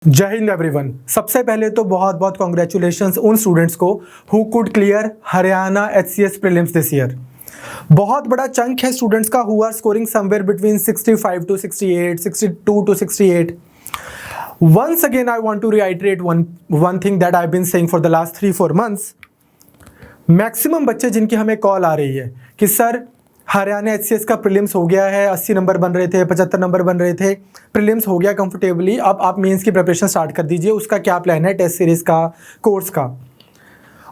जय हिंद एवरीवन। सबसे पहले तो बहुत बहुत कॉन्ग्रेचुलेशंस उन स्टूडेंट्स को who could clear Haryana HCS prelims this year. बहुत बड़ा चंक है स्टूडेंट्स का who are scoring somewhere between 65 to 68, 62 to 68. Once again, I want to reiterate one thing that I've been saying for the last 3-4 months. Maximum बच्चे जिनकी हमें call आ रही है कि सर हरियाणा एचसीएस का प्रीलिम्स हो गया है, 80 नंबर बन रहे थे, 75 नंबर बन रहे थे, प्रीलिम्स हो गया कंफर्टेबली, अब आप मेंस की प्रिपरेशन स्टार्ट कर दीजिए, उसका क्या प्लान है टेस्ट सीरीज का, कोर्स का।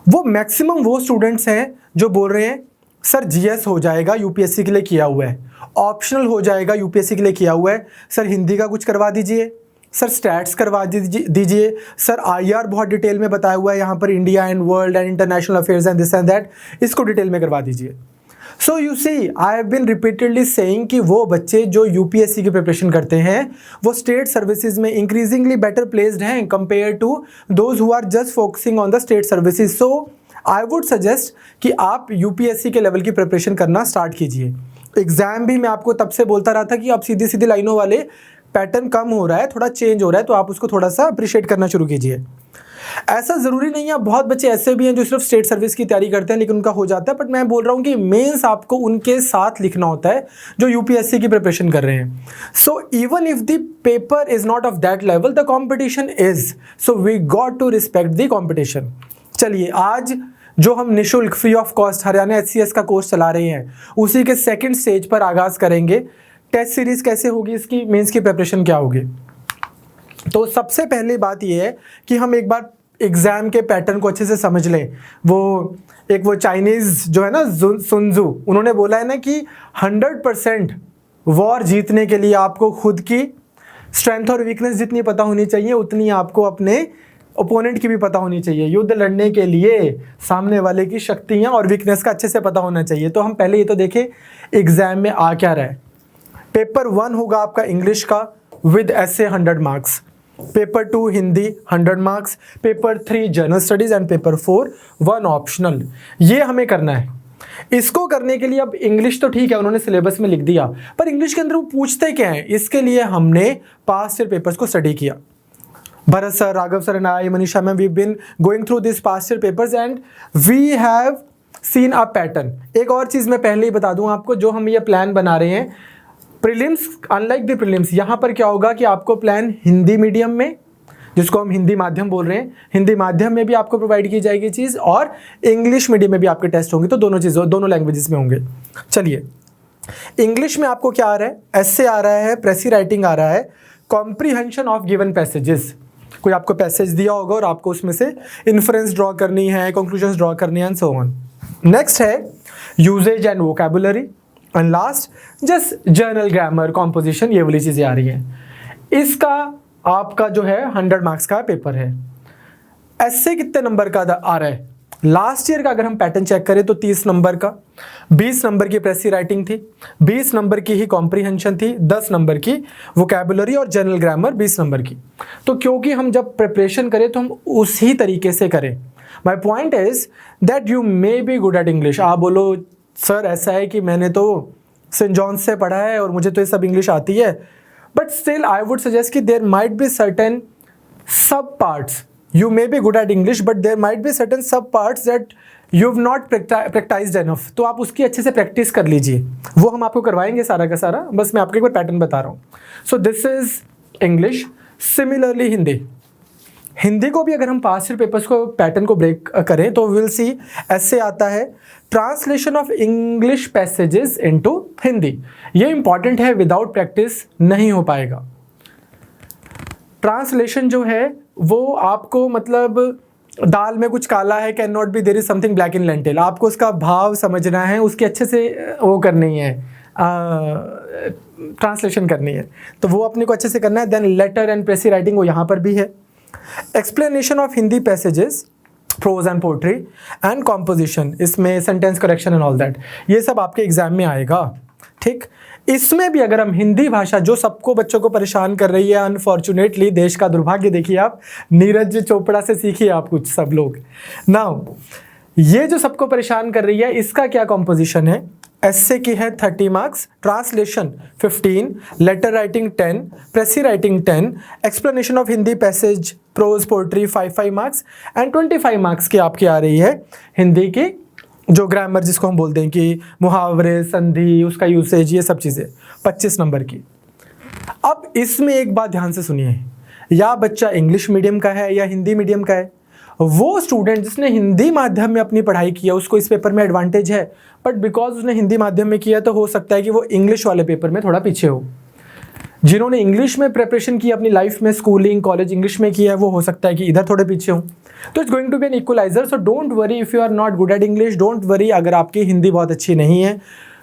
वो मैक्सिमम वो स्टूडेंट्स हैं जो बोल रहे हैं सर जीएस हो जाएगा, यूपीएससी के लिए किया हुआ है, ऑप्शनल हो जाएगा, यूपीएससी के लिए किया हुआ है, सर हिंदी का कुछ करवा दीजिए, सर स्टैट्स करवा दीजिए, सर आईआर बहुत डिटेल में बताया हुआ है यहाँ पर, India and world and international affairs and this and that, इसको डिटेल में करवा दीजिए। So you see I have been repeatedly saying कि वो बच्चे जो यूपीएससी की प्रिपरेशन करते हैं वो स्टेट सर्विसेज में इंक्रीजिंगली बेटर प्लेस्ड हैं compare to those who are just focusing on the state services. So I would suggest कि आप यूपीएससी के लेवल की प्रिपरेशन करना स्टार्ट कीजिए। एग्जाम भी मैं आपको तब से बोलता रहा था कि आप सीधी सीधी लाइनों वाले पैटर्न कम हो रहा है, थोड़ा चेंज हो रहा है, तो आप उसको थोड़ा सा अप्रिशिएट करना शुरू कीजिए। ऐसा ज़रूरी नहीं है, बहुत बच्चे ऐसे भी हैं जो सिर्फ स्टेट सर्विस की तैयारी करते हैं लेकिन उनका हो जाता है, बट मैं बोल रहा हूँ कि मेंस आपको उनके साथ लिखना होता है जो यूपीएससी की प्रिपरेशन कर रहे हैं। So even if the paper is not of that level, the competition is, so we got to respect the competition. चलिए, आज जो हम निःशुल्क free of cost Haryana HCS का कोर्स चला रहे हैं उसी के सेकेंड स्टेज पर आगाज करेंगे। टेस्ट सीरीज कैसे होगी, इसकी मेंस की प्रिपरेशन क्या होगी। तो सबसे पहले बात यह है कि हम एक बार एग्जाम के पैटर्न को अच्छे से समझ लें। वो चाइनीज जो है ना सुन त्सू, उन्होंने बोला है ना कि 100% वॉर जीतने के लिए आपको खुद की स्ट्रेंथ और वीकनेस जितनी पता होनी चाहिए उतनी आपको अपने ओपोनेंट की भी पता होनी चाहिए। युद्ध लड़ने के लिए सामने वाले की शक्तियां और वीकनेस का अच्छे से पता होना चाहिए। तो हम पहले ये तो देखें एग्जाम में आ क्या रहा है। पेपर 1 होगा आपका इंग्लिश का विद ऐसे 100 marks, paper 2 Hindi 100 marks, paper 3 general studies and paper 4 1 optional. ये हमें करना है। इसको करने के लिए अब इंग्लिश तो ठीक है, उन्होंने सिलेबस में लिख दिया, पर इंग्लिश के अंदर वो पूछते क्या है, इसके लिए हमने पास्ट ईयर पेपर्स को स्टडी किया। Bharat sir, Raghav sir and I, Manisha ma'am, we been going through this past year papers and we have seen a pattern. एक और चीज़ मैं पहले ही बता दूं आपको, जो हम ये प्लान बना रहे हैं प्रीलिम्स, अनलाइक द प्रीलिम्स, यहाँ पर क्या होगा कि आपको प्लान हिंदी मीडियम में, जिसको हम हिंदी माध्यम बोल रहे हैं, हिंदी माध्यम में भी आपको प्रोवाइड की जाएगी चीज़, और इंग्लिश मीडियम में भी आपके टेस्ट होंगे, तो दोनों चीज़ों दोनों लैंग्वेजेस में होंगे। चलिए, इंग्लिश में आपको क्या आ रहा है, एस्से आ रहा है, प्रेसी राइटिंग आ रहा है, कॉम्प्रीहेंशन ऑफ गिवन पैसेजेस। कोई आपको पैसेज दिया होगा और आपको उसमें से इन्फ्रेंस ड्रॉ करनी है, कंक्लूजन्स ड्रॉ करनी है एंड सो ऑन। नेक्स्ट है usages and vocabulary, and last just general grammar, composition, ये वाली चीज़ें आ रही हैं। इसका आपका जो है 100 मार्क्स का पेपर है। ऐसे कितने नंबर का आ रहा है, लास्ट ईयर का अगर हम पैटर्न चेक करें तो 30 नंबर का, 20 नंबर की प्रेसी राइटिंग थी, 20 नंबर की ही कॉम्प्रीहेंशन थी, 10 नंबर की वोकैबुलरी और जनरल ग्रामर 20 नंबर की। तो क्योंकि हम जब प्रिपरेशन करें तो हम उसी तरीके से करें। My point is that you may be good at English. आप बोलो सर ऐसा है कि मैंने तो सेंट जॉन्स से पढ़ा है और मुझे तो ये सब इंग्लिश आती है, but still I would suggest कि देयर माइट बी सर्टेन सब parts, you may be good at English but there might be certain sub parts that you've not practiced enough, तो आप उसकी अच्छे से प्रैक्टिस कर लीजिए, वो हम आपको करवाएंगे सारा का सारा, बस मैं आपको एक बार पैटर्न बता रहा हूँ। So this is English. Similarly Hindi को भी अगर हम पास्ट ईयर पेपर्स को पैटर्न को ब्रेक करें तो विल सी ऐसे आता है, translation of English passages into Hindi. ये इंपॉर्टेंट है, विदाउट प्रैक्टिस नहीं हो पाएगा। ट्रांसलेशन जो है वो आपको मतलब दाल में कुछ काला है, cannot be there is something black in lentil, आपको उसका भाव समझना है, उसकी अच्छे से वो करनी है, ट्रांसलेशन करनी है, तो वो अपने को अच्छे से करना है। Then letter and precis writing वो यहाँ पर भी है। Explanation of Hindi passages, prose and poetry and composition, इसमें sentence correction and all that, ये सब आपके एग्जाम में आएगा। ठीक, इसमें भी अगर हम हिंदी भाषा जो सबको बच्चों को परेशान कर रही है, अनफॉर्चुनेटली देश का दुर्भाग्य, देखिए आप नीरज चोपड़ा से सीखिए आप कुछ सब लोग। नाउ ये जो सबको परेशान कर रही है, इसका क्या कॉम्पोजिशन है, एस्से की है 30 marks, translation 15, letter writing 10, precis writing 10, explanation of Hindi passage prose poetry 5 marks and 25 marks की आपकी आ रही है हिंदी की जो ग्रामर जिसको हम बोलते हैं कि मुहावरे, संधि, उसका यूसेज, ये सब चीज़ें 25 नंबर की। अब इसमें एक बात ध्यान से सुनिए, या बच्चा इंग्लिश मीडियम का है या हिंदी मीडियम का है, वो स्टूडेंट जिसने हिंदी माध्यम में अपनी पढ़ाई किया उसको इस पेपर में एडवांटेज है, बट बिकॉज उसने हिंदी माध्यम में किया तो हो सकता है कि वो इंग्लिश वाले पेपर में थोड़ा पीछे हो। जिन्होंने इंग्लिश में प्रिपरेशन की अपनी लाइफ में, स्कूलिंग कॉलेज इंग्लिश में किया है, वो हो सकता है कि इधर थोड़े पीछे हो। तो it's going to be an equaliser. So don't worry if you are not good at English, don't worry अगर आपकी हिंदी बहुत अच्छी नहीं है,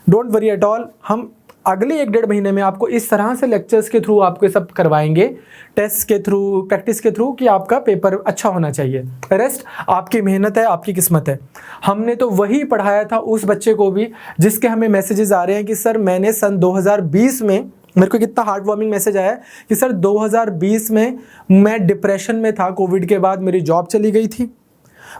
डोंट वरी एट ऑल। हम अगले 1-1.5 महीने में आपको इस तरह से लेक्चर्स के थ्रू आपको सब करवाएंगे, टेस्ट के थ्रू, प्रैक्टिस के थ्रू, कि आपका पेपर अच्छा होना चाहिए। रेस्ट आपकी मेहनत है, आपकी किस्मत है। हमने तो वही पढ़ाया था उस बच्चे को भी जिसके हमें मैसेजेस आ रहे हैं कि सर मैंने सन 2020 में, मेरे को कितना हार्ट वार्मिंग मैसेज आया कि सर 2020 में मैं डिप्रेशन में था, कोविड के बाद मेरी जॉब चली गई थी,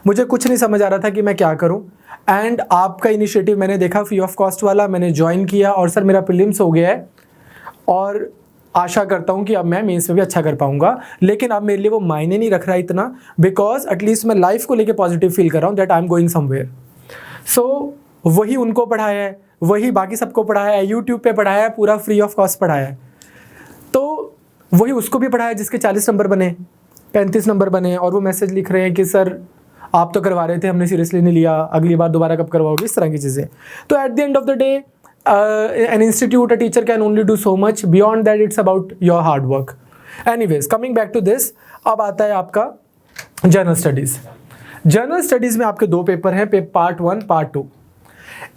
मुझे कुछ नहीं समझ आ रहा था कि मैं क्या करूं, एंड आपका इनिशिएटिव मैंने देखा फ्री ऑफ कॉस्ट वाला, मैंने ज्वाइन किया और सर मेरा प्रीलिम्स हो गया है और आशा करता हूं कि अब मैं मेंस में भी अच्छा कर पाऊंगा। लेकिन अब मेरे लिए वो मायने नहीं रख रहा इतना, बिकॉज एटलीस्ट मैं लाइफ को लेके पॉजिटिव फील कर रहा हूँ that I am going somewhere. So वही उनको पढ़ाया है, वही बाकी सबको पढ़ाया है, यूट्यूब पे पढ़ाया है, पूरा फ्री ऑफ कॉस्ट पढ़ाया है। तो वही उसको भी पढ़ाया जिसके 40 नंबर बने, 35 नंबर बने, और वो मैसेज लिख रहे हैं कि सर आप तो करवा रहे थे, हमने सीरियसली नहीं लिया, अगली बार दोबारा कब करवाओगे, इस तरह की चीज़ें। तो at the end of the day an institute, a teacher can only do so much, beyond that it's about your hard work. Anyways, coming back to this, अब आता है आपका जनरल स्टडीज़। जनरल स्टडीज़ में आपके 2 paper हैं, part 1, part 2।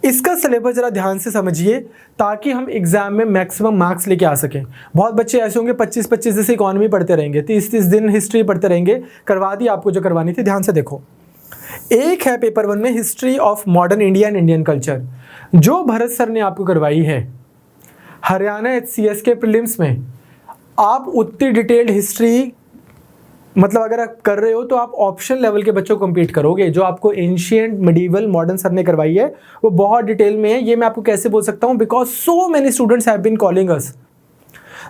इसका syllabus जरा ध्यान से समझिए ताकि हम एग्जाम में मैक्सिमम मार्क्स लेके आ सकें। बहुत बच्चे ऐसे होंगे 25-25 जैसे इकोनॉमी पढ़ते रहेंगे, 30-30 दिन हिस्ट्री पढ़ते रहेंगे। करवा दी आपको जो करवानी थी। ध्यान से देखो, एक है पेपर 1 में history of modern India and Indian culture, जो भरत सर ने आपको करवाई है हरियाणा HCS के प्रीलिम्स में। आप उतनी डिटेल्ड हिस्ट्री, मतलब अगर आप कर रहे हो तो आप ऑप्शन लेवल के बच्चों को कम्पीट करोगे। जो आपको एंशिएंट, मिडीवल, मॉडर्न सर ने करवाई है वो बहुत डिटेल में है। ये मैं आपको कैसे बोल सकता हूँ, because so many students have been calling us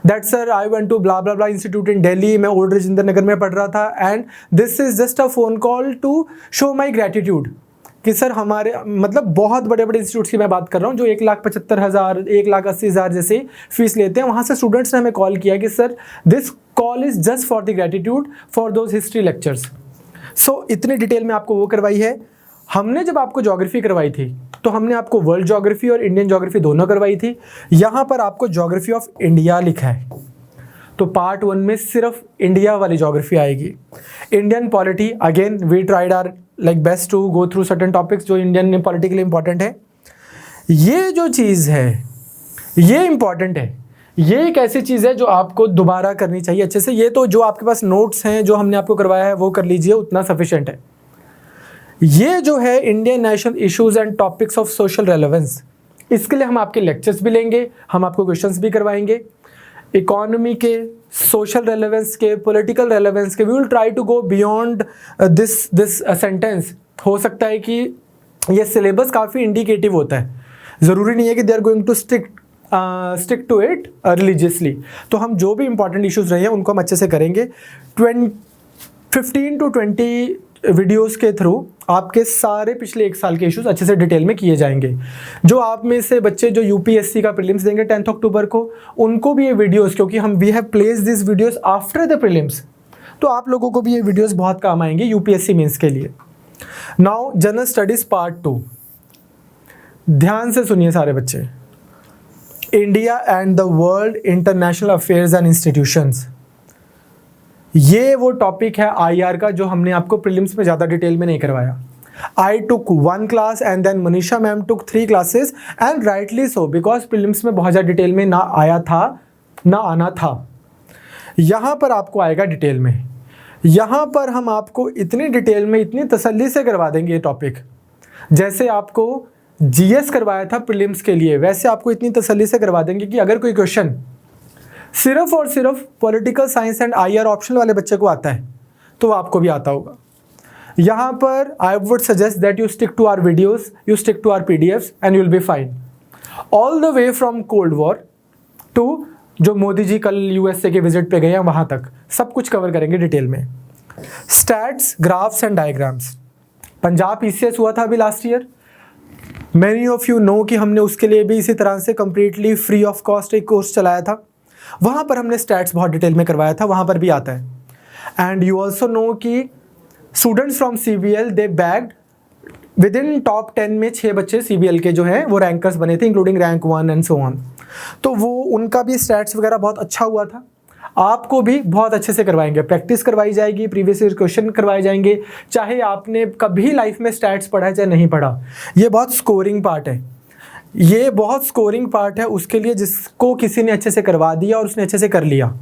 that sir I went to blah blah blah institute in Delhi, मैं ओल्ड राजेंद्र नगर में पढ़ रहा था, and this is just a phone call to show my gratitude कि सर हमारे, मतलब बहुत बड़े बड़े इंस्टीट्यूट्स की मैं बात कर रहा हूँ जो 1,75,000, 1,80,000 जैसे फीस लेते हैं। वहाँ से स्टूडेंट्स ने हमें कॉल किया कि sir this call is just for the gratitude for those history lectures. So इतनी डिटेल में आपको वो करवाई है। हमने जब आपको ज्योग्राफी करवाई थी तो हमने आपको वर्ल्ड ज्योग्राफी और इंडियन ज्योग्राफी दोनों करवाई थी। यहाँ पर आपको ज्योग्राफी ऑफ इंडिया लिखा है, तो पार्ट 1 में सिर्फ इंडिया वाली ज्योग्राफी आएगी। Indian polity, again we tried our like best to go through certain topics जो इंडियन पॉलिटी के लिए इंपॉर्टेंट है। ये जो चीज़ है ये इंपॉर्टेंट है, ये एक ऐसी चीज़ है जो आपको दोबारा करनी चाहिए अच्छे से। ये तो जो आपके पास नोट्स हैं जो हमने आपको करवाया है वो कर लीजिए, उतना सफिशिएंट है। ये जो है Indian national issues and topics of social relevance, इसके लिए हम आपके लेक्चर्स भी लेंगे, हम आपको क्वेश्चंस भी करवाएंगे। इकोनॉमी के, सोशल रेलेवेंस के, पॉलिटिकल रेलेवेंस के, we will try to go beyond this sentence. हो सकता है कि ये सिलेबस काफ़ी इंडिकेटिव होता है, ज़रूरी नहीं है कि they are going to stick to it religiously. तो हम जो भी इंपॉर्टेंट इश्यूज रहे हैं उनको हम अच्छे से करेंगे। 15 to 20 वीडियोस के थ्रू आपके सारे पिछले 1 साल के इश्यूज अच्छे से डिटेल में किए जाएंगे। जो आप में से बच्चे जो यूपीएससी का प्रीलिम्स देंगे 10 अक्टूबर को, उनको भी ये वीडियोस, क्योंकि हम we have placed this videos after the prelims, तो आप लोगों को भी ये वीडियोस बहुत काम आएंगे यूपीएससी मेंस के लिए। नाउ जनरल स्टडीज पार्ट 2, ध्यान से सुनिए सारे बच्चे। India and the world, international affairs and institutions, ये वो टॉपिक है आईआर का जो हमने आपको प्रीलिम्स में ज़्यादा डिटेल में नहीं करवाया। I took 1 class and then Manisha ma'am took 3 classes, and rightly so, because prelims में बहुत ज़्यादा डिटेल में ना आया था, ना आना था। यहाँ पर आपको आएगा डिटेल में। यहाँ पर हम आपको इतनी डिटेल में, इतनी तसल्ली से करवा देंगे ये टॉपिक, जैसे आपको जीएस करवाया था प्रीलिम्स के लिए, वैसे आपको इतनी तसल्ली से करवा देंगे कि अगर कोई क्वेश्चन सिर्फ और सिर्फ political science and IR optional वाले बच्चे को आता है तो आपको भी आता होगा। यहाँ पर I would suggest that you stick to our videos, you stick to our PDFs and you will be fine. All the way from cold war to जो मोदी जी कल यूएसए के विजिट पे गए हैं वहाँ तक, सब कुछ कवर करेंगे डिटेल में। Stats, graphs and diagrams. Punjab PCS हुआ था अभी last year, many of you know कि हमने उसके लिए भी इसी तरह से कंप्लीटली फ्री ऑफ कॉस्ट एक कोर्स चलाया था। वहाँ पर हमने स्टैट्स बहुत डिटेल में करवाया था, वहाँ पर भी आता है। एंड यू ऑल्सो नो कि students from CBL they bagged with in top 10 में 6 बच्चे CBL के जो हैं वो रैंकर्स बने थे, including rank 1 and so on. तो वो उनका भी स्टैट्स वगैरह बहुत अच्छा हुआ था। आपको भी बहुत अच्छे से करवाएंगे, प्रैक्टिस करवाई जाएगी, प्रीवियस ईयर क्वेश्चन करवाए जाएंगे, चाहे आपने कभी लाइफ में स्टैट्स पढ़ा है चाहे नहीं पढ़ा। ये बहुत स्कोरिंग पार्ट है, ये बहुत स्कोरिंग पार्ट है उसके लिए जिसको किसी ने अच्छे से करवा दिया और उसने अच्छे से कर लिया।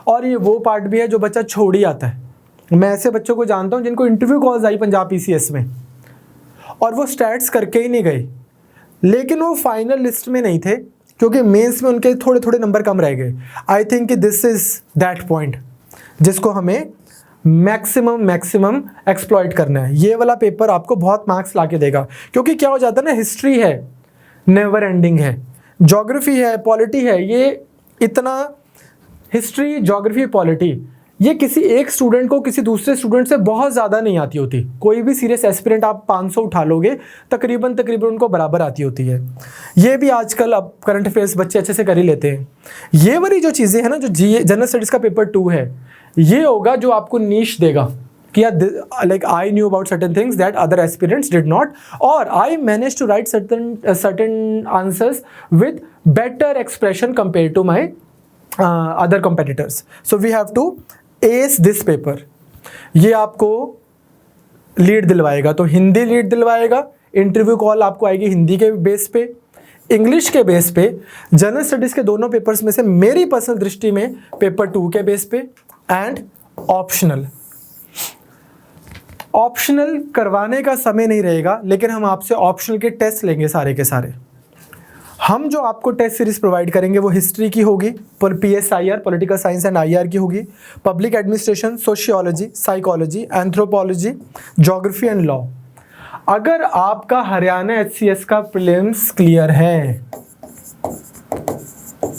और ये वो पार्ट भी है जो बच्चा छोड़ ही आता है। मैं ऐसे बच्चों को जानता हूँ जिनको इंटरव्यू कॉल्स आई पंजाब PCS में और वो स्टैट्स करके ही नहीं गए, लेकिन वो फाइनल लिस्ट में नहीं थे क्योंकि मेंस में उनके थोड़े थोड़े नंबर कम रह गए। I think this is that point जिसको हमें मैक्सिमम एक्सप्लॉइट करना है। ये वाला पेपर आपको बहुत मार्क्स ला के देगा, क्योंकि क्या हो जाता है ना, हिस्ट्री है नेवर एंडिंग है, ज्योग्राफी है, पॉलिटी है, ये इतना हिस्ट्री, ज्योग्राफी, पॉलिटी ये किसी एक स्टूडेंट को किसी दूसरे स्टूडेंट से बहुत ज़्यादा नहीं आती होती। कोई भी सीरियस एस्पिरेंट आप 500 उठा लोगे तकरीबन उनको बराबर आती होती है। ये भी आजकल अब करंट अफेयर्स बच्चे अच्छे से कर ही लेते हैं। ये वाली जो चीज़ें हैं ना, जो जनरल स्टडीज़ का पेपर 2 है, ये होगा जो आपको नीश देगा कि like I knew about certain things that other aspirants did not, और I manage to write certain answers with better expression compare to my other competitors. So we have to ace this paper. ये आपको lead दिलवाएगा, तो Hindi lead दिलवाएगा, interview call आपको आएगी हिंदी के base पे, English के base पे, जनरल स्टडीज के दोनों पेपर्स में से मेरी पर्सनल दृष्टि में पेपर 2 के बेस पे, एंड ऑप्शनल। ऑप्शनल करवाने का समय नहीं रहेगा, लेकिन हम आपसे ऑप्शनल के टेस्ट लेंगे सारे के सारे। हम जो आपको टेस्ट सीरीज प्रोवाइड करेंगे वो हिस्ट्री की होगी, PSIR political science and IR की होगी, public administration, sociology, psychology, anthropology, geography and law. अगर आपका हरियाणा HCS का प्रीलिम्स क्लियर है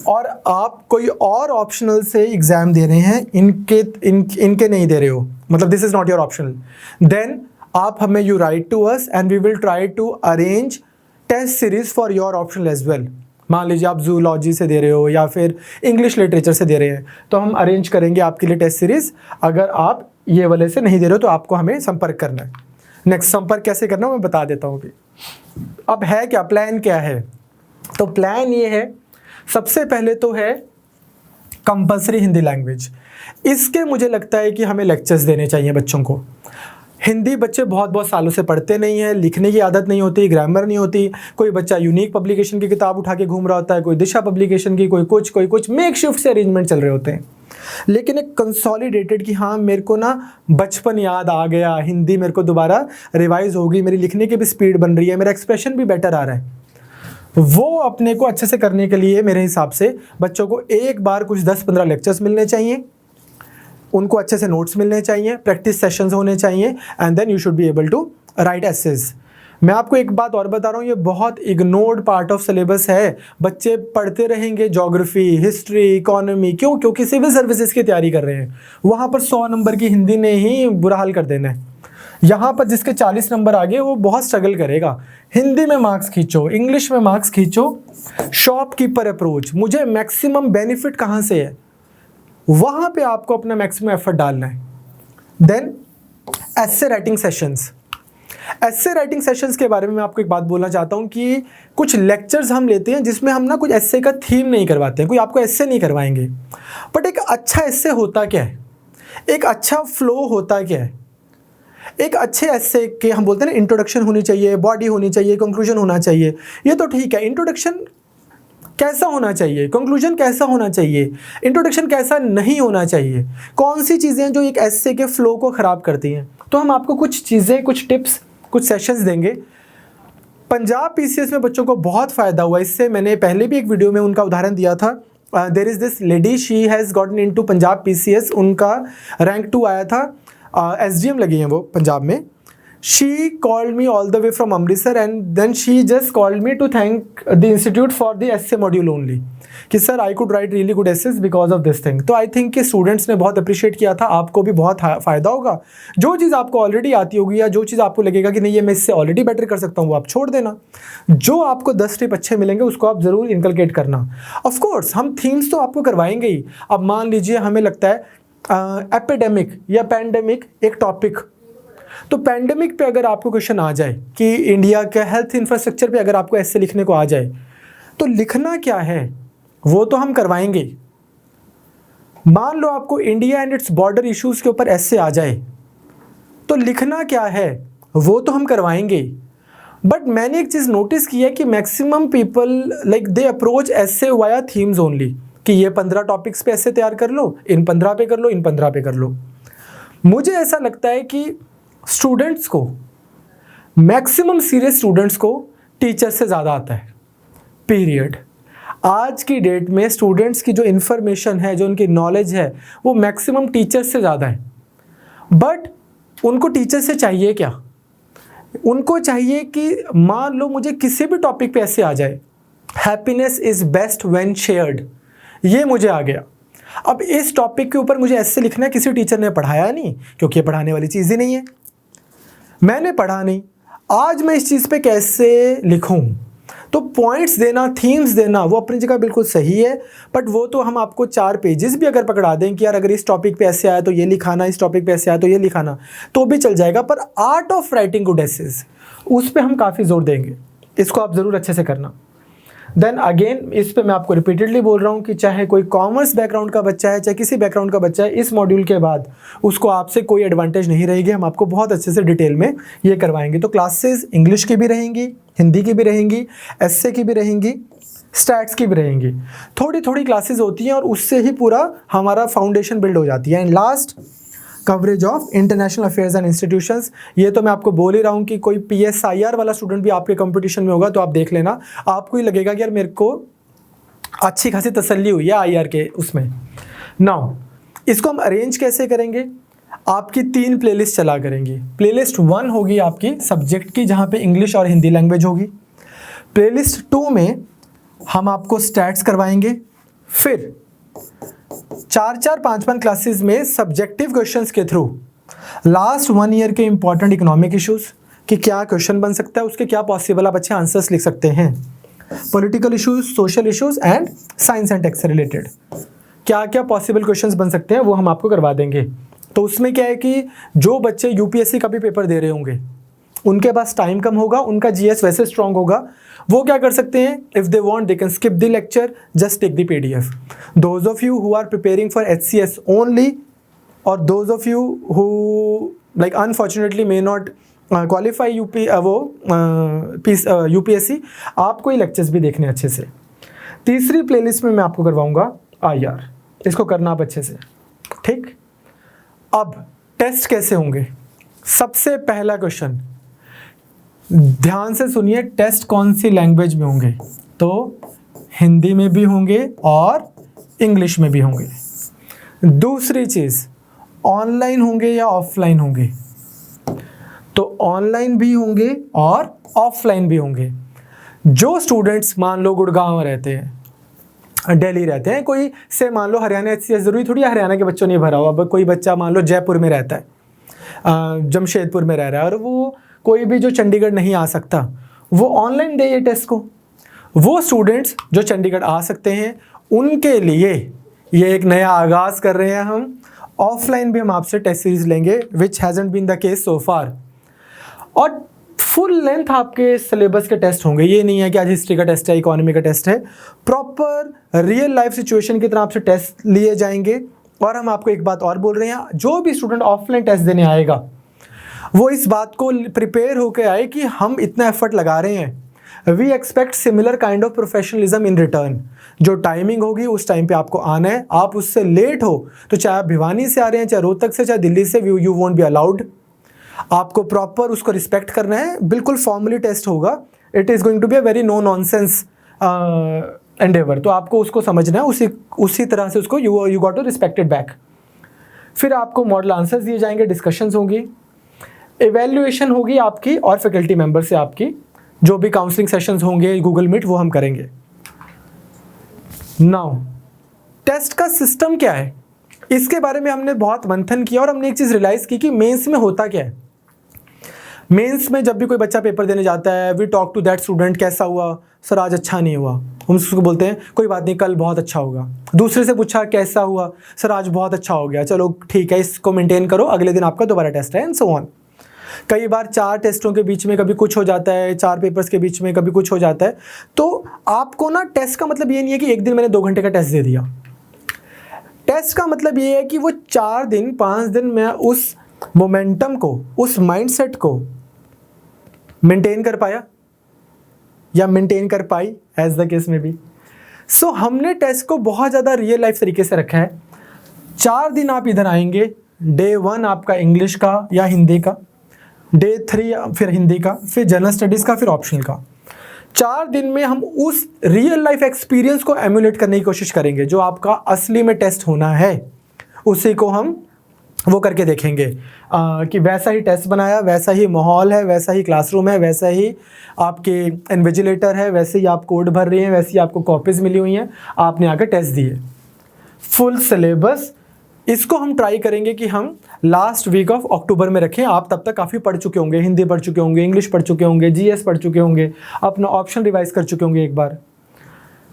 और आप कोई और ऑप्शनल से एग्जाम दे रहे हैं, इनके नहीं दे रहे हो, मतलब this is not your optional, then आप हमें you write to us and we will try to arrange test series for your optional as well. मान लीजिए आप जूलॉजी से दे रहे हो या फिर इंग्लिश लिटरेचर से दे रहे हैं, तो हम अरेंज करेंगे आपके लिए टेस्ट सीरीज। अगर आप ये वाले से नहीं दे रहे हो तो आपको हमें संपर्क करना है। नेक्स्ट संपर्क कैसे करना मैं बता देता हूँ अभी। अब है क्या, प्लान क्या है? तो प्लान ये है, सबसे पहले तो है कंपल्सरी हिंदी लैंग्वेज। इसके मुझे लगता है कि हमें लेक्चर्स देने चाहिए बच्चों को। हिंदी बच्चे बहुत सालों से पढ़ते नहीं हैं, लिखने की आदत नहीं होती, ग्रामर नहीं होती। कोई बच्चा यूनिक पब्लिकेशन की किताब उठा के घूम रहा होता है, कोई दिशा पब्लिकेशन की, कोई कुछ मेक शिफ्ट से अरेंजमेंट चल रहे होते हैं। लेकिन एक कंसोलिडेटेड कि हाँ मेरे को ना बचपन याद आ गया, हिंदी मेरे को दोबारा रिवाइज होगी, मेरी लिखने की भी स्पीड बन रही है, मेरा एक्सप्रेशन भी बेटर आ रहा है, वो अपने को अच्छे से करने के लिए मेरे हिसाब से बच्चों को एक बार कुछ 10-15 लेक्चर्स मिलने चाहिए, उनको अच्छे से नोट्स मिलने चाहिए, प्रैक्टिस सेशंस होने चाहिए, and then you should be able to write essays. मैं आपको एक बात और बता रहा हूँ, ये बहुत इग्नोर्ड पार्ट ऑफ सिलेबस है। बच्चे पढ़ते रहेंगे ज्योग्राफी, हिस्ट्री, इकोनॉमी, क्यों? क्योंकि सिविल सर्विसेज की तैयारी कर रहे हैं, वहाँ पर 100 नंबर की हिंदी ने ही बुरा हाल कर देना है। यहाँ पर जिसके 40 नंबर आ गए वो बहुत स्ट्रगल करेगा। हिंदी में मार्क्स खींचो, इंग्लिश में मार्क्स खींचो, शॉपकीपर अप्रोच, मुझे मैक्सिमम बेनिफिट कहाँ से है, वहाँ पे आपको अपना मैक्सिमम एफर्ट डालना है। देन एस्से राइटिंग सेशंस। एस्से राइटिंग सेशंस के बारे में मैं आपको एक बात बोलना चाहता हूँ कि कुछ लेक्चर्स हम लेते हैं जिसमें हम ना कुछ एस्से का थीम नहीं करवाते हैं, कोई आपको एस्से नहीं करवाएंगे, बट एक अच्छा एस्से होता क्या है, एक अच्छा फ्लो होता क्या है। एक अच्छे एस्से के हम बोलते हैं ना, इंट्रोडक्शन होनी चाहिए, बॉडी होनी चाहिए, कंक्लूजन होना चाहिए, ये तो ठीक है। इंट्रोडक्शन कैसा होना चाहिए, कंक्लूजन कैसा होना चाहिए, इंट्रोडक्शन कैसा नहीं होना चाहिए, कौन सी चीज़ें जो एक एस्से के फ्लो को ख़राब करती हैं, तो हम आपको कुछ चीज़ें, कुछ टिप्स, कुछ सेशंस देंगे। पंजाब PCS में बच्चों को बहुत फ़ायदा हुआ इससे। मैंने पहले भी एक वीडियो में उनका उदाहरण दिया था। There is this lady, she has gotten into Punjab PCS, उनका रैंक 2 आया था, SDM लगी हैं वो पंजाब में। she called me all the way from Amritsar and then she just called me to thank the institute for the essay module only कि sir I could write really good essays because of this thing. तो I think कि students ने बहुत appreciate किया था, आपको भी बहुत फ़ायदा होगा। जो चीज़ आपको ऑलरेडी आती होगी या जो चीज़ आपको लगेगा कि नहीं ये मैं इससे ऑलरेडी बेटर कर सकता हूँ वो आप छोड़ देना। जो आपको 10 टिप अच्छे मिलेंगे उसको आप ज़रूर इनकलकेट करना। ऑफ कोर्स हम थीम्स तो आपको करवाएंगे ही। अब मान लीजिए हमें लगता है एपिडेमिक या पैंडेमिक एक टॉपिक, तो पैंडेमिक पे अगर आपको क्वेश्चन आ जाए कि इंडिया के हेल्थ इंफ्रास्ट्रक्चर पे अगर आपको ऐसे लिखने को आ जाए तो लिखना क्या है वो तो हम करवाएंगे। मान लो आपको India and its border issues के ऊपर ऐसे आ जाए तो लिखना क्या है वो तो हम करवाएंगे। बट मैंने एक चीज़ नोटिस की है कि maximum people like they approach ऐसे वाया थीम्स ओनली कि ये 15 टॉपिक्स पे ऐसे तैयार कर लो, इन 15 पे कर लो, इन 15 पे कर लो। मुझे ऐसा लगता है कि स्टूडेंट्स को, मैक्सिमम सीरियस स्टूडेंट्स को टीचर से ज़्यादा आता है, पीरियड। आज की डेट में स्टूडेंट्स की जो इन्फॉर्मेशन है, जो उनकी नॉलेज है, वो मैक्सिमम टीचर से ज़्यादा है। बट उनको टीचर से चाहिए क्या? उनको चाहिए कि मान लो मुझे किसी भी टॉपिक पे ऐसे आ जाए, happiness is best when shared, ये मुझे आ गया। अब इस टॉपिक के ऊपर मुझे ऐसे लिखना है, किसी टीचर ने पढ़ाया नहीं क्योंकि ये पढ़ाने वाली चीज़ ही नहीं है, मैंने पढ़ा नहीं, आज मैं इस चीज़ पे कैसे लिखूं? तो पॉइंट्स देना, थीम्स देना वो अपनी जगह बिल्कुल सही है, बट वो तो हम आपको 4 पेजेस भी अगर पकड़ा दें कि यार अगर इस टॉपिक पे ऐसे आया तो ये लिखाना, इस टॉपिक पे ऐसे आया तो ये लिखाना, तो भी चल जाएगा। पर art of writing good essays, उस पर हम काफ़ी जोर देंगे, इसको आप ज़रूर अच्छे से करना। देन अगेन इस पे मैं आपको रिपीटेडली बोल रहा हूँ कि चाहे कोई कॉमर्स बैकग्राउंड का बच्चा है, चाहे किसी बैकग्राउंड का बच्चा है, इस मॉड्यूल के बाद उसको आपसे कोई एडवांटेज नहीं रहेगी। हम आपको बहुत अच्छे से डिटेल में ये करवाएंगे। तो क्लासेस इंग्लिश की भी रहेंगी, हिंदी की भी रहेंगी, एसए की भी रहेंगी, स्टैट्स की भी रहेंगी। थोड़ी थोड़ी क्लासेस होती हैं और उससे ही पूरा हमारा फाउंडेशन बिल्ड हो जाती है। And last, coverage of international affairs and institutions. ये तो मैं आपको बोल ही रहा हूँ कि कोई PSIR वाला स्टूडेंट भी आपके कंपटीशन में होगा तो आप देख लेना, आपको ही लगेगा कि यार मेरे को अच्छी खासी तसल्ली हुई है IR के उसमें। नाउ इसको हम अरेंज कैसे करेंगे? आपकी 3 प्लेलिस्ट चला करेंगी। प्लेलिस्ट 1 होगी आपकी सब्जेक्ट की, जहाँ पे इंग्लिश और हिंदी लैंग्वेज होगी। प्लेलिस्ट 2 में हम आपको स्टैट्स करवाएंगे। फिर 4-4, 5-5 क्लासेस में सब्जेक्टिव क्वेश्चंस के थ्रू लास्ट 1 ईयर के इंपॉर्टेंट इकोनॉमिक इश्यूज कि क्या क्वेश्चन बन सकता है, उसके क्या पॉसिबल आप अच्छे आंसर्स लिख सकते हैं। Political issues, social issues and science and tech से रिलेटेड क्या क्या पॉसिबल क्वेश्चंस बन सकते हैं वो हम आपको करवा देंगे। तो उसमें क्या है कि जो बच्चे UPSC का भी पेपर दे रहे होंगे, उनके पास टाइम कम होगा, उनका GS वैसे स्ट्रॉन्ग होगा, वो क्या कर सकते हैं, if they want they can skip the lecture, just take the PDF। Those of you who are preparing for HCS only और those of you who like unfortunately may not qualify UPSC, आपको ये lectures भी देखने अच्छे से। तीसरी playlist में मैं आपको करवाऊंगा IR, इसको करना आप अच्छे से, ठीक। अब टेस्ट कैसे होंगे? सबसे पहला क्वेश्चन, ध्यान से सुनिए, टेस्ट कौन सी लैंग्वेज में होंगे? तो हिंदी में भी होंगे और इंग्लिश में भी होंगे। दूसरी चीज़, ऑनलाइन होंगे या ऑफलाइन होंगे? तो ऑनलाइन भी होंगे और ऑफलाइन भी होंगे। जो स्टूडेंट्स मान लो गुड़गांव रहते हैं, दिल्ली रहते हैं, कोई से मान लो हरियाणा HCS, ज़रूरी थोड़ी हरियाणा के बच्चों ने भरा हो। अब कोई बच्चा मान लो जयपुर में रहता है, जमशेदपुर में रह रहा है, और वो कोई भी जो चंडीगढ़ नहीं आ सकता, वो ऑनलाइन दे ये टेस्ट को। वो स्टूडेंट्स जो चंडीगढ़ आ सकते हैं उनके लिए ये एक नया आगाज़ कर रहे हैं हम। ऑफलाइन भी हम आपसे टेस्ट सीरीज लेंगे, विच हैज़न्ट बीन द केस सो फार। और फुल लेंथ आपके सिलेबस के टेस्ट होंगे। ये नहीं है कि आज हिस्ट्री का टेस्ट है, इकोनॉमी का टेस्ट है, प्रॉपर रियल लाइफ सिचुएशन की तरह आपसे टेस्ट लिए जाएंगे। और हम आपको एक बात और बोल रहे हैं, जो भी स्टूडेंट ऑफलाइन टेस्ट देने आएगा वो इस बात को प्रिपेयर होकर आए कि हम इतना एफर्ट लगा रहे हैं, we expect similar kind of professionalism in return. जो टाइमिंग होगी उस टाइम पे आपको आना है। आप उससे लेट हो तो चाहे आप भिवानी से आ रहे हैं, चाहे रोहतक से, चाहे दिल्ली से, यू वोंट बी अलाउड। आपको प्रॉपर उसको रिस्पेक्ट करना है। बिल्कुल फॉर्मली टेस्ट होगा। It is going to be a very no nonsense endeavour. तो आपको उसको समझना है, उसी तरह से उसको you got to respect it back. फिर आपको मॉडल आंसर्स दिए जाएंगे, डिस्कशंस होंगी। इवैल्यूएशन होगी आपकी और फैकल्टी मेंबर से आपकी, जो भी काउंसलिंग सेशंस होंगे गूगल मीट वो हम करेंगे। नाउ टेस्ट का सिस्टम क्या है, इसके बारे में हमने बहुत मंथन किया और हमने एक चीज़ रियलाइज़ की कि मेंस में होता क्या है। मेंस में जब भी कोई बच्चा पेपर देने जाता है, we talk to that student, कैसा हुआ सर, आज अच्छा नहीं हुआ, हम उसको बोलते हैं कोई बात नहीं, कल बहुत अच्छा होगा। दूसरे से पूछा कैसा हुआ, सर आज बहुत अच्छा हो गया, चलो ठीक है, इसको मेंटेन करो, अगले दिन आपका दोबारा टेस्ट है, एंड सो ऑन। कई बार 4 टेस्टों के बीच में कभी कुछ हो जाता है, 4 पेपर्स के बीच में कभी कुछ हो जाता है। तो आपको ना टेस्ट का मतलब ये नहीं है कि एक दिन मैंने 2 घंटे का टेस्ट दे दिया। टेस्ट का मतलब ये है कि वो 4 दिन 5 दिन में उस मोमेंटम को, उस माइंडसेट को मेंटेन कर पाया या मेंटेन कर पाई, एज द केस में भी। सो हमने टेस्ट को बहुत ज़्यादा रियल लाइफ तरीके से रखा है। 4 दिन आप इधर आएंगे, डे 1 आपका इंग्लिश का या हिंदी का, डे 3 फिर हिंदी का, फिर जनरल स्टडीज़ का, फिर ऑप्शनल का। 4 दिन में हम उस रियल लाइफ एक्सपीरियंस को एमुलेट करने की कोशिश करेंगे, जो आपका असली में टेस्ट होना है उसी को हम वो करके देखेंगे कि वैसा ही टेस्ट बनाया, वैसा ही माहौल है, वैसा ही क्लासरूम है, वैसा ही आपके इन्विजिलेटर है, वैसे ही आप कोड भर रहे हैं, वैसे ही आपको कॉपीज़ मिली हुई हैं, आपने आकर टेस्ट दिए। फुल सिलेबस इसको हम ट्राई करेंगे कि हम लास्ट वीक ऑफ अक्टूबर में रखें। आप तब तक काफ़ी पढ़ चुके होंगे, हिंदी पढ़ चुके होंगे, इंग्लिश पढ़ चुके होंगे, जीएस पढ़ चुके होंगे, अपना ऑप्शन रिवाइज कर चुके होंगे एक बार।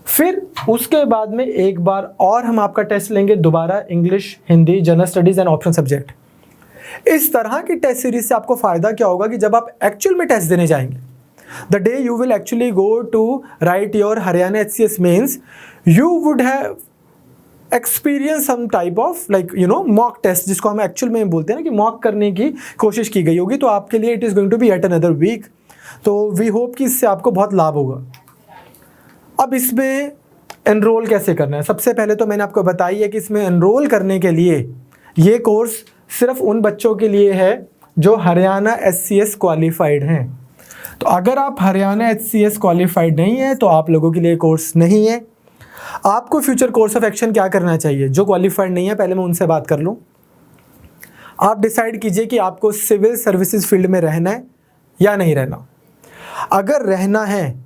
फिर उसके बाद में एक बार और हम आपका टेस्ट लेंगे दोबारा, English, Hindi, general studies and option subject. इस तरह की टेस्ट सीरीज से आपको फ़ायदा क्या होगा कि जब आप एक्चुअल में टेस्ट देने जाएंगे, the day you will actually go to write your Haryana HCS mains, you would have experience some type of like mock test, जिसको हम एक्चुअल में बोलते हैं ना कि मॉक करने की कोशिश की गई होगी। तो आपके लिए it is going to be at another week. तो वी होप कि इससे आपको बहुत लाभ होगा। अब इसमें एनरोल कैसे करना है, सबसे पहले तो मैंने आपको बताई है कि इसमें एनरोल करने के लिए ये कोर्स सिर्फ उन बच्चों के लिए है जो हरियाणा HCS क्वालिफाइड हैं। तो अगर आप हरियाणा HCS क्वालिफाइड नहीं है तो आप लोगों के लिए कोर्स नहीं है। आपको फ्यूचर कोर्स ऑफ एक्शन क्या करना चाहिए, जो क्वालिफाइड नहीं है पहले मैं उनसे बात कर लूँ। आप डिसाइड कीजिए कि आपको सिविल सर्विसेज फील्ड में रहना है या नहीं रहना। अगर रहना है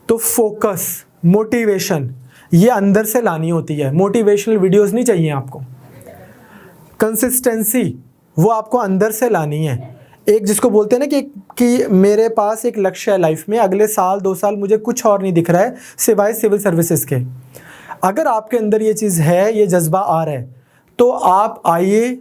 तो फोकस, मोटिवेशन ये अंदर से लानी होती है। मोटिवेशनल वीडियोस नहीं चाहिए आपको, कंसिस्टेंसी वो आपको अंदर से लानी है। एक जिसको बोलते हैं ना कि मेरे पास एक लक्ष्य है लाइफ में, अगले साल 2 साल मुझे कुछ और नहीं दिख रहा है सिवाय सिविल सर्विसेज के। अगर आपके अंदर ये चीज़ है, ये जज्बा आ रहा है, तो आप आइए,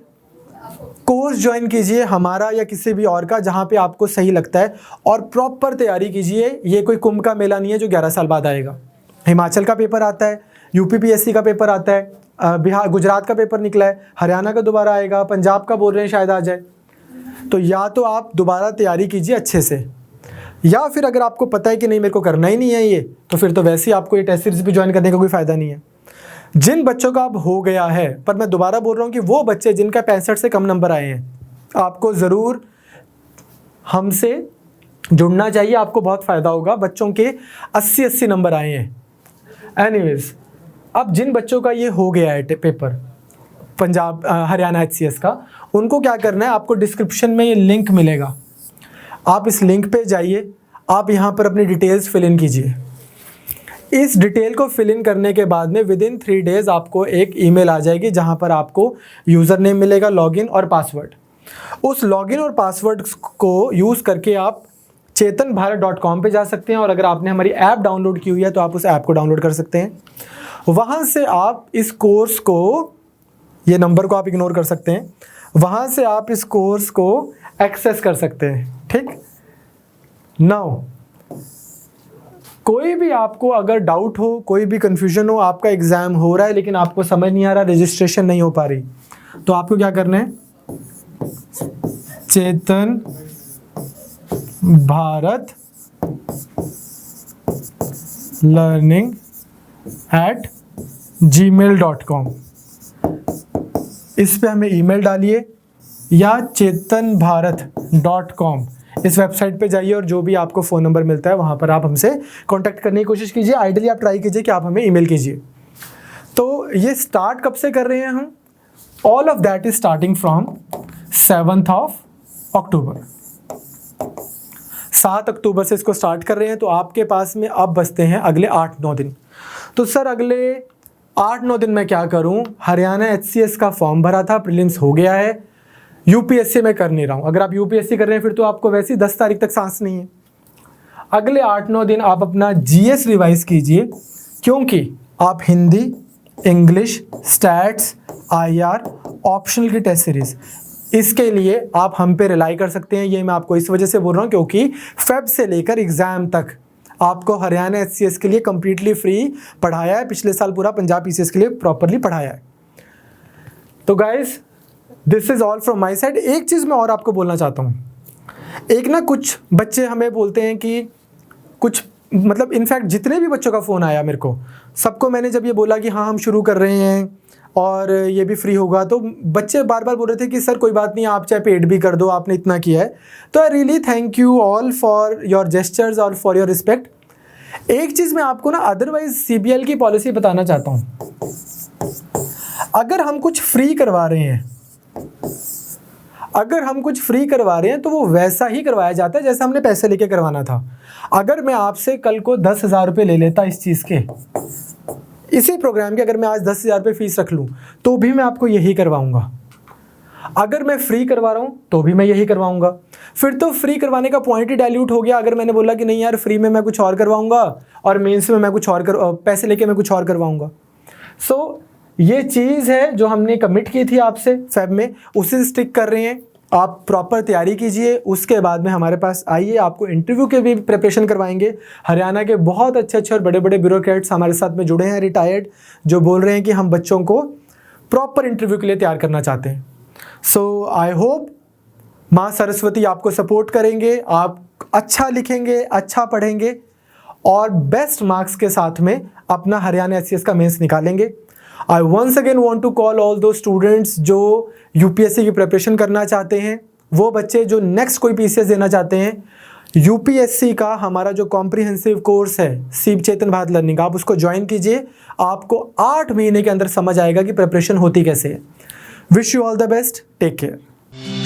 कोर्स ज्वाइन कीजिए हमारा या किसी भी और का, जहाँ पे आपको सही लगता है, और प्रॉपर तैयारी कीजिए। ये कोई कुंभ का मेला नहीं है जो 11 साल बाद आएगा। हिमाचल का पेपर आता है, UPPSC का पेपर आता है, बिहार गुजरात का पेपर निकला है, हरियाणा का दोबारा आएगा, पंजाब का बोल रहे हैं शायद आ जाए। तो या तो आप दोबारा तैयारी कीजिए अच्छे से, या फिर अगर आपको पता है कि नहीं मेरे को करना ही नहीं है ये, तो फिर तो वैसे ही आपको ये टेस्ट सीरीज भी ज्वाइन करने का कोई फ़ायदा नहीं है। जिन बच्चों का अब हो गया है, पर मैं दोबारा बोल रहा हूँ कि वो बच्चे जिनका 65 से कम नंबर आए हैं, आपको ज़रूर हमसे जुड़ना चाहिए, आपको बहुत फ़ायदा होगा। बच्चों के 80 नंबर आए हैं। एनीवेज, अब जिन बच्चों का ये हो गया है पेपर पंजाब हरियाणा HCS का, उनको क्या करना है, आपको डिस्क्रिप्शन में ये लिंक मिलेगा, आप इस लिंक पे जाइए, आप यहाँ पर अपनी डिटेल्स फिल इन कीजिए। इस डिटेल को फिल इन करने के बाद में विदिन 3 डेज़ आपको एक ईमेल आ जाएगी जहाँ पर आपको यूज़र नेम मिलेगा, लॉगिन और पासवर्ड। उस लॉगिन और पासवर्ड को यूज़ करके आप chetanbharat.com पे जा सकते हैं, और अगर आपने हमारी ऐप डाउनलोड की हुई है तो आप उस ऐप को डाउनलोड कर सकते हैं। वहाँ से आप इस कोर्स को, ये नंबर को आप इग्नोर कर सकते हैं, वहाँ से आप इस कोर्स को एक्सेस कर सकते हैं। ठीक, नाउ कोई भी आपको अगर डाउट हो, कोई भी कन्फ्यूजन हो, आपका एग्ज़ाम हो रहा है लेकिन आपको समझ नहीं आ रहा, रजिस्ट्रेशन नहीं हो पा रही, तो आपको क्या करना है, चेतन भारत learning@gmail.com, इस पे हमें ईमेल डालिए, या chetanbharat.com इस वेबसाइट पे जाइए और जो भी आपको फ़ोन नंबर मिलता है वहाँ पर आप हमसे कांटेक्ट करने की कोशिश कीजिए। आइडियली आप ट्राई कीजिए कि आप हमें ईमेल कीजिए। तो ये स्टार्ट कब से कर रहे हैं हम, all of that is starting from 7th of अक्टूबर, 7 अक्टूबर से इसको स्टार्ट कर रहे हैं। तो आपके पास में अब बचते हैं अगले 8-9 दिन। तो सर अगले 8-9 दिन में क्या करूं? हरियाणा HCS का फॉर्म भरा था, प्रीलिम्स हो गया है, यूपीएससी में कर नहीं रहा हूं। अगर आप यूपीएससी कर रहे हैं फिर तो आपको वैसे ही 10 तारीख तक सांस नहीं है। अगले 8-9 दिन आप अपना जीएस रिवाइज कीजिए, क्योंकि आप Hindi, English, stats, IR, optional की टेस्ट सीरीज, इसके लिए आप हम पे रिलाई कर सकते हैं। ये मैं आपको इस वजह से बोल रहा हूँ क्योंकि फेब से लेकर एग्जाम तक आपको हरियाणा HCS के लिए कंप्लीटली फ्री पढ़ाया है। पिछले साल पूरा पंजाब PCS के लिए प्रॉपरली पढ़ाया है। तो guys, this is all from my side. एक चीज़ मैं और आपको बोलना चाहता हूँ। एक ना कुछ बच्चे हमें बोलते हैं कि कुछ, मतलब इनफैक्ट जितने भी बच्चों का फ़ोन आया मेरे को, सबको मैंने जब ये बोला कि हाँ हम शुरू कर रहे हैं और ये भी फ्री होगा, तो बच्चे बार बार बोल रहे थे कि सर कोई बात नहीं, आप चाहे पेड भी कर दो, आपने इतना किया है। तो I really thank you all for your gestures और फॉर योर रिस्पेक्ट। एक चीज़ मैं आपको ना अदरवाइज CBL की पॉलिसी बताना चाहता हूँ। अगर हम कुछ फ्री करवा रहे हैं, तो वो वैसा ही करवाया जाता है जैसा हमने पैसे लेके करवाना था। अगर मैं आपसे कल को 10,000 रुपये ले लेता इस चीज़ के, इसी प्रोग्राम के, अगर मैं आज 10,000 रुपये फीस रख लूँ तो भी मैं आपको यही करवाऊँगा। अगर मैं फ्री करवा रहा हूँ तो भी मैं यही करवाऊँगा। फिर तो फ्री करवाने का पॉइंट ही डाइल्यूट हो गया। अगर मैंने बोला कि नहीं यार फ्री में मैं कुछ और करवाऊँगा और मेंस में मैं कुछ और पैसे लेके मैं कुछ और करवाऊँगा। सो ये चीज़ है जो हमने कमिट की थी आपसे फेब में, उसे स्टिक कर रहे हैं। आप प्रॉपर तैयारी कीजिए, उसके बाद में हमारे पास आइए, आपको इंटरव्यू के भी प्रिपरेशन करवाएंगे। हरियाणा के बहुत अच्छे और बड़े बड़े ब्यूरोक्रेट्स हमारे साथ में जुड़े हैं, रिटायर्ड, जो बोल रहे हैं कि हम बच्चों को प्रॉपर इंटरव्यू के लिए तैयार करना चाहते हैं। सो आई होप माँ सरस्वती आपको सपोर्ट करेंगे, आप अच्छा लिखेंगे, अच्छा पढ़ेंगे और बेस्ट मार्क्स के साथ में अपना हरियाणा HCS का मेंस निकालेंगे। I once again want to call all those students जो UPSC की प्रिपरेशन करना चाहते हैं, वो बच्चे जो नेक्स्ट कोई PCS देना चाहते हैं, UPSC का हमारा जो कॉम्प्रिहेंसिव कोर्स है सीप चेतन भारत लर्निंग, आप उसको ज्वाइन कीजिए। आपको 8 महीने के अंदर समझ आएगा कि प्रिपरेशन होती कैसे है। Wish you all the best, take care.